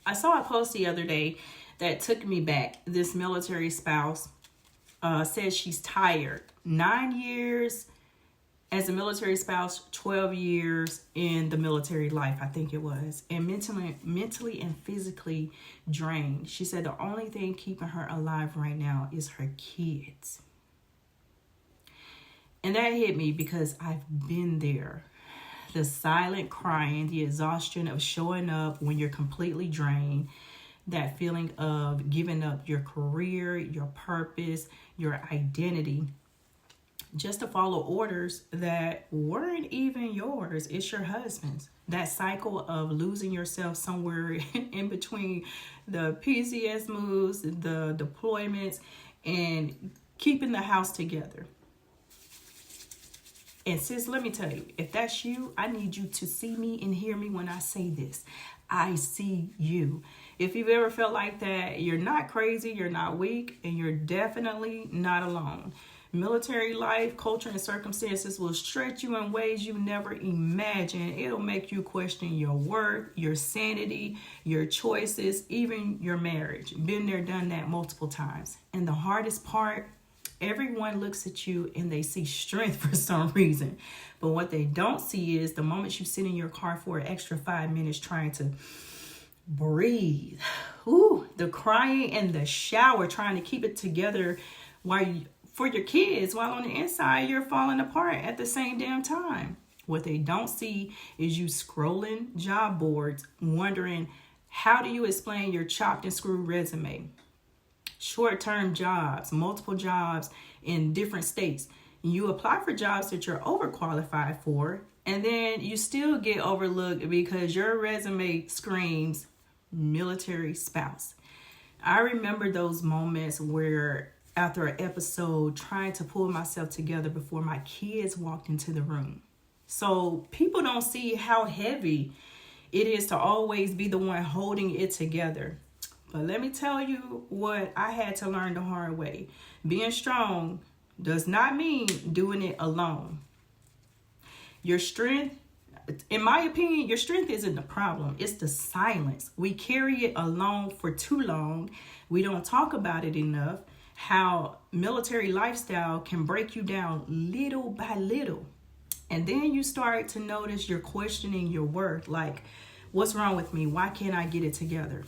I saw a post the other day that took me back. This military spouse says she's tired. 9 years as a military spouse, 12 years in the military life, I think it was, and mentally and physically drained. She said the only thing keeping her alive right now is her kids. And that hit me because I've been there. The silent crying, the exhaustion of showing up when you're completely drained, that feeling of giving up your career, your purpose, your identity, just to follow orders that weren't even yours. It's your husband's. That cycle of losing yourself somewhere in between the PCS moves, the deployments, and keeping the house together. And sis, let me tell you, if that's you, I need you to see me and hear me when I say this. I see you. If you've ever felt like that, you're not crazy, you're not weak, and you're definitely not alone. Military life, culture, and circumstances will stretch you in ways you never imagined. It'll make you question your worth, your sanity, your choices, even your marriage. Been there, done that multiple times. And the hardest part, everyone looks at you and they see strength for some reason. But what they don't see is the moment you sit in your car for an extra 5 minutes trying to breathe. Ooh, the crying in the shower, trying to keep it together for your kids, while on the inside you're falling apart at the same damn time. What they don't see is you scrolling job boards, wondering, how do you explain your chopped and screwed resume? Short-term jobs, multiple jobs in different states. You apply for jobs that you're overqualified for, and then you still get overlooked because your resume screams military spouse. I remember those moments where after an episode, trying to pull myself together before my kids walked into the room. So people don't see how heavy it is to always be the one holding it together. But let me tell you what I had to learn the hard way. Being strong does not mean doing it alone. Your strength, in my opinion, your strength isn't the problem. It's the silence. We carry it alone for too long. We don't talk about it enough. How military lifestyle can break you down little by little. And then you start to notice you're questioning your worth. Like, what's wrong with me? Why can't I get it together?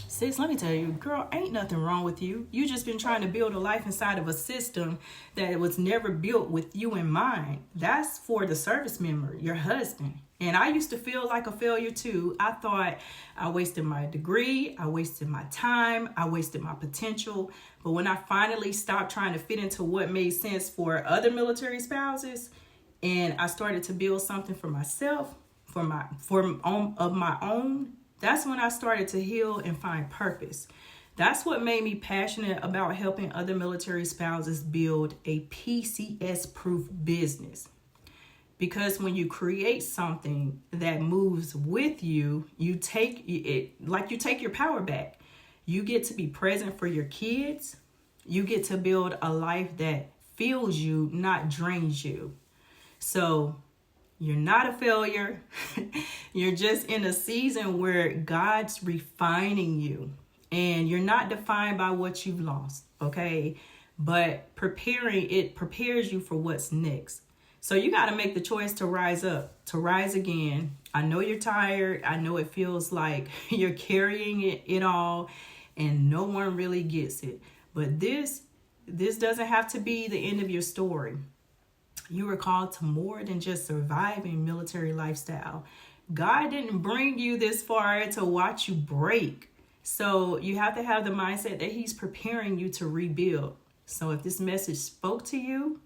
Sis, let me tell you, girl, ain't nothing wrong with you. You just been trying to build a life inside of a system that was never built with you in mind. That's for the service member, your husband. And I used to feel like a failure too. I thought I wasted my degree, I wasted my time, I wasted my potential. But when I finally stopped trying to fit into what made sense for other military spouses, and I started to build something for myself, of my own, that's when I started to heal and find purpose. That's what made me passionate about helping other military spouses build a PCS-proof business. Because when you create something that moves with you, you take your power back. You get to be present for your kids. You get to build a life that fills you, not drains you. So you're not a failure. You're just in a season where God's refining you. And you're not defined by what you've lost, okay? But it prepares you for what's next. So you got to make the choice to rise up, to rise again. I know you're tired. I know it feels like you're carrying it all and no one really gets it. But this doesn't have to be the end of your story. You were called to more than just surviving military lifestyle. God didn't bring you this far to watch you break. So you have to have the mindset that he's preparing you to rebuild. So if this message spoke to you,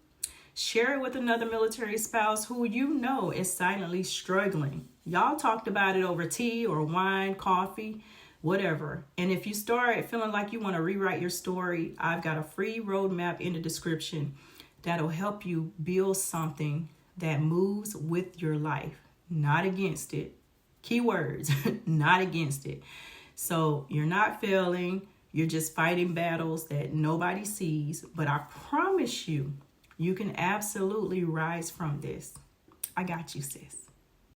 share it with another military spouse who you know is silently struggling. Y'all talked about it over tea or wine, coffee, whatever. And if you start feeling like you want to rewrite your story, I've got a free roadmap in the description that'll help you build something that moves with your life, not against it. Keywords, not against it. So you're not failing. You're just fighting battles that nobody sees. But I promise you, you can absolutely rise from this. I got you, sis.